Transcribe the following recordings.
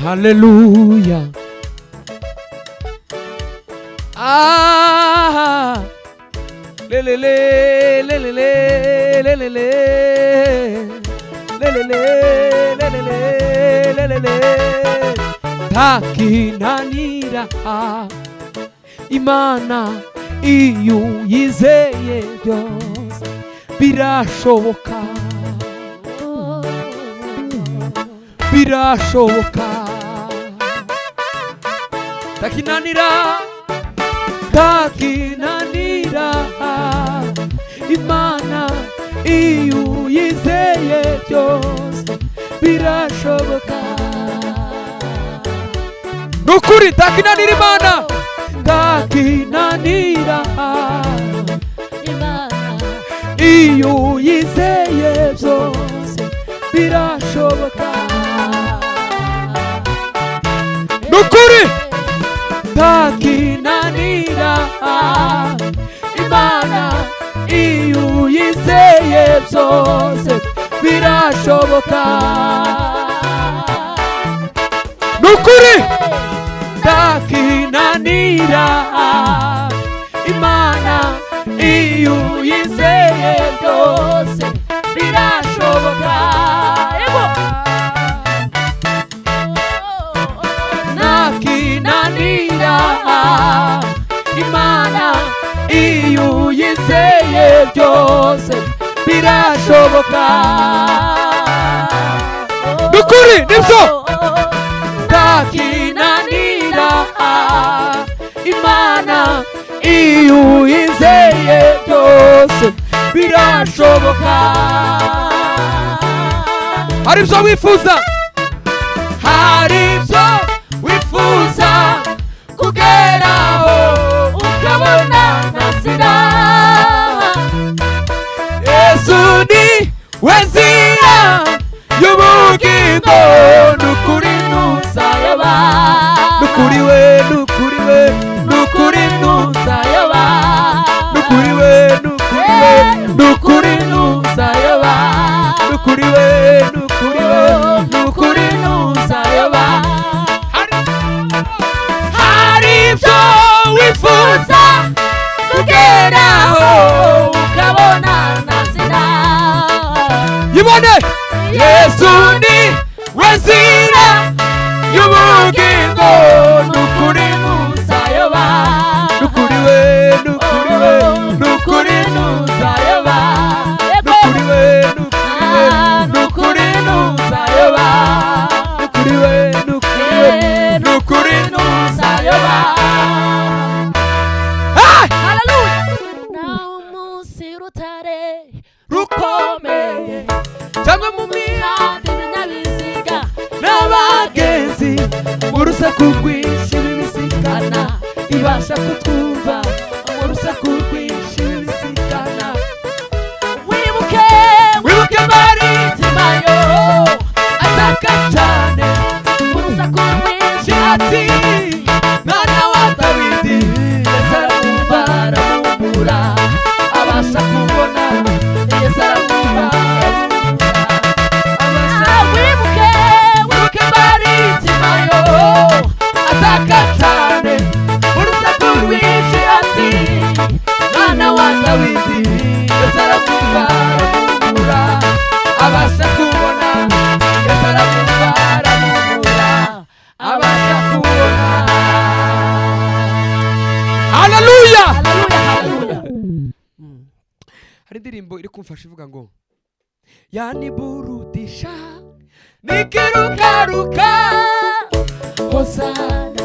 Haleluya. Ah, le le le le le le le le le le le le le le le takinanira Imana iyo yizeye byose birashoboka, birashoboka. Takinanira, takinanira Imana iyo yizeye byose birashoboka. Nukuri takinanira Imana, takinanira Imana iyo yizeye byose birashoboka. Nukuri takinanira Imana iyo yizeye byose birashoboka. Nukuri takinanira Imana iyo yizeye byose birashoboka. Takinanira Imana iyo yizeye byose birashoboka. Nukuri nibyo. Takinanira Imana iyo yizeye byose birashoboka. Hari ibyo wifuza, hari ibyo wifuza kugeraho ukabona nzira. Yesu ni we nzira y'ubugingo, nukuri ntuzayoba. Nukuri we, nukuri we, nukuri ntuzayoba. Nukuri we, nukuri we, nukuri ntuzayoba. Nukuri we, nukuri we, nukuri ntuzayoba. Hari ibyo wifuza kugeraho ukabona nzira. Yibone, Yesu ni we nzira y'ubugingo, nukuri ntuzayoba. Nukuri we, nukuri we, nukuri ntuzayoba. Nukuri we, nukuri we, nukuri ntuzayoba. Nukuri we, nukuri we, nukuri ntuzayoba. Haleluya. Nawe umunsi rutare rukomeye cyangwa mu mihanda ibinyabiziga n'abagenzi mu rusaku rwinshi bibisikana, ibasha kutwumva mu rusaku rwinshi bibisikana. Wibuke, wibuke maritima yo ataka cyane mu rusaku rwinshi, ati mwana wa Dawidi Yesu aramwumva aramwumvura, abasha kubona Yesu aramwumva aramwumvura. Wibuke, wibuke maritima yo ataka cyane mu rusaku rwinshi, ati mwana wa Dawidi Yesu aramwumva aramwumvura, abasha kubona Yesu aramwumva aramwumvura, abasha kubona. Haleluya, haleluya, haleluya. Hari indirimbo iri kumfasha ivuga ngo yaniburudisha nikirukaruka Hosana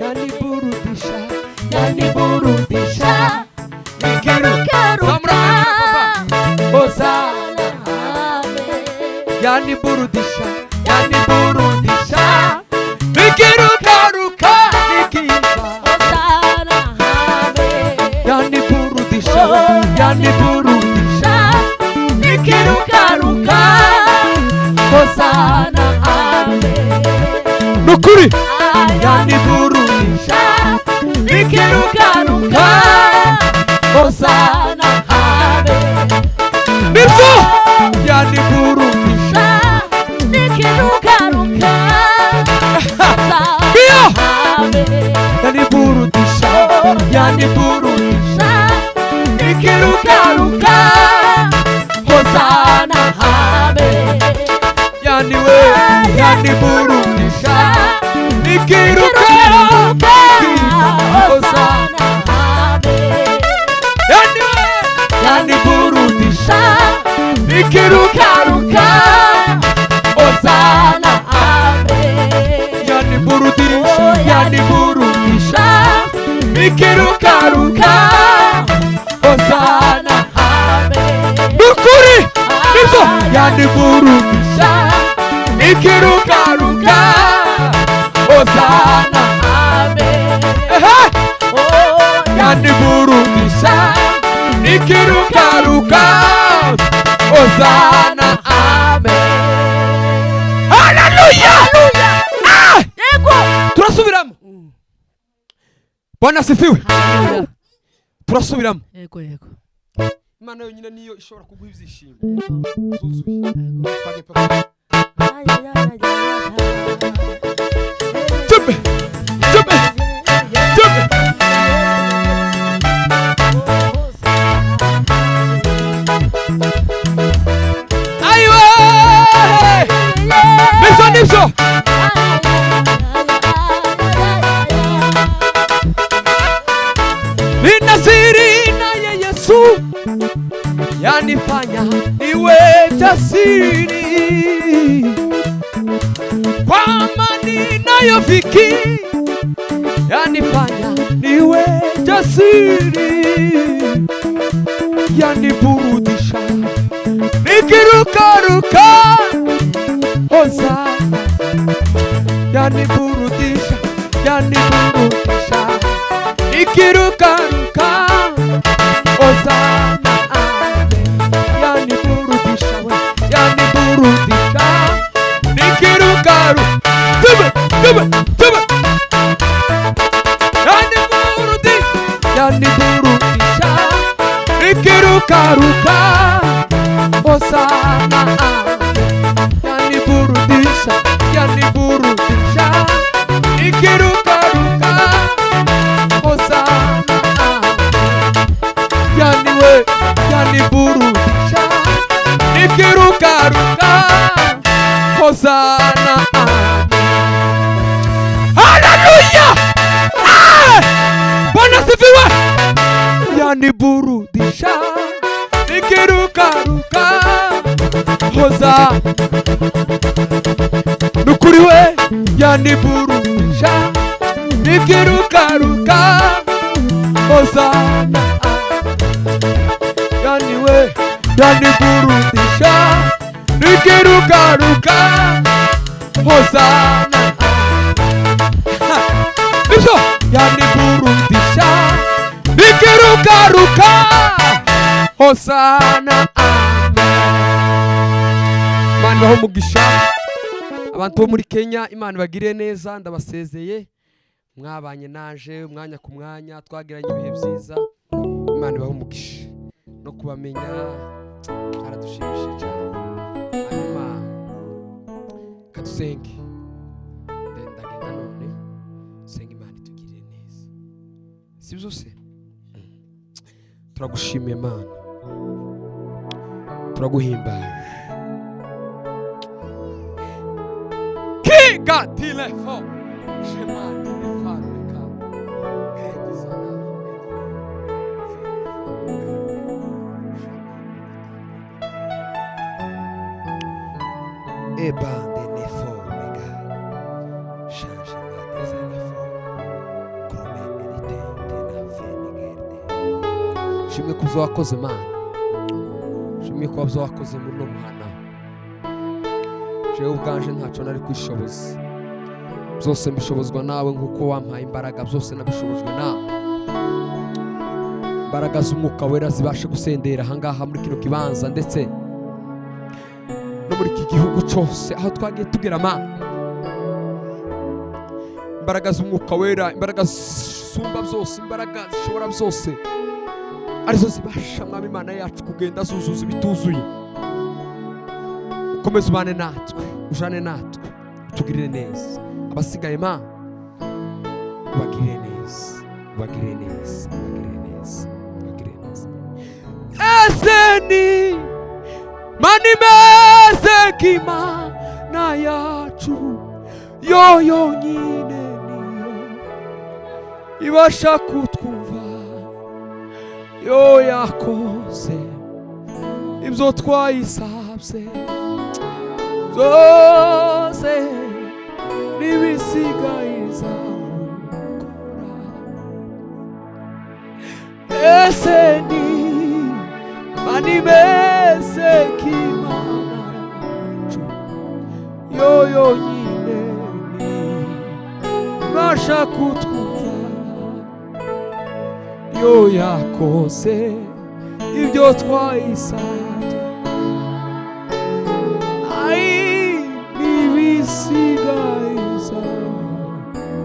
yaniburudisha, yaniburudisha nikirukaruka Hosana yaniburudisha, yaniburudisha nikirukaruka nikiva Hosana yaniburudisha, yaniburudisha nikirukaruka Hosana nukuri yaniburudisha nikirukaruka Hosana nibyo yaniburudisha nikirukaruka yaniburudisha yaniburudisha ikirukaruka Hosana habe yaniwe yaniburudisha ikirukaruka Hosana habe yaniwe yaniburudisha ikirukaruka Hosana habe yaniburudisha yaniburudisha ikirukaruka Hosana habe nukuri nibyo yaniburudisha ikirukaruka Hosana habe yaniburudisha ikirukaruka Hosana haleluya Yego turasubiramo Bwana asifiwe Haleluya turasubiramo Yego Imana yonyine niyo ishobora kuguha ibyishimo Yego zuzuye page Jumbe jumbe jumbe Aiwa Nibyo Ninasiri naye Yesu yanifanya niwe jasiri kwa amani nayofikiri yanifanya niwe jasiri yaniburudisha nikirukaruka Hosana yaniburudisha nikirukaruka Hosana yaniburudisha nikirukaruka yaniburudisha nikirukaruka Hosana yaniburudisha nikirukaruka Hosana yaniwe yaniburudisha nikirukaruka Hosana haleluya Bwana sifiwe yaniburudisha nikirukaruka Hosana nukuri we yaniburudisha nikirukaruka Hosana yaniwe yaniburudisha nikirukaruka Hosana nibyo yaniburudisha nikirukaruka Hosana Imana ibahe umugisha abantu bo muri Kenya Imana ibagire neza ndabasezeye mwabanye naje umwanya ku mwanya twagiranye ibihe byiza Imana ibahe umugisha no kubamenya aradushimishije cyane hanyuma kadusenge ndagenda none senga Imana itugirire neza sibyo se turagushimiye Imana turaguhimbaje Kiga telefone Shemani Farmeka Kedisana Ebande neformega Changement des éléphants Comme elitente na venigerde Shimwe kuzo wakoze Mana Shimwe kuzo wakoze muno mwana Jewe ubwanje ntacyo nari kwishoboza byose mbishobozwa nawe nkuko wampaye imbaraga byose nabishobojwe nawe imbaraga z'umwuka wera zibashe gusendera ahangaha muri kino kibanza ndetse no muri iki gihugu cyose aho twagiye tugera imbaraga z'umwuka wera imbaraga zisumba byose imbaraga zishobora byose arizo zibasha mwami Imana yacu kugenda zuzuza ibituzuye ukomeze ubane natwe ujane natwe utugirire neza abasigaye ubagirire neza, ubagirire neza, ubagirire neza, ubagirire neza. Ese ni Mana imeze nk'Imana yacu, yo yonyine niyo ibasha kutwumva, yo yakoze ibyo twayisabye byose n'ibisigaye izabikora. Ese ni Mana imeze nk'Imana yacu, yo yonyine niyo ibasha kutwumva, yo yakoze ibyo twayisabye, n'ibisigaye izabikora.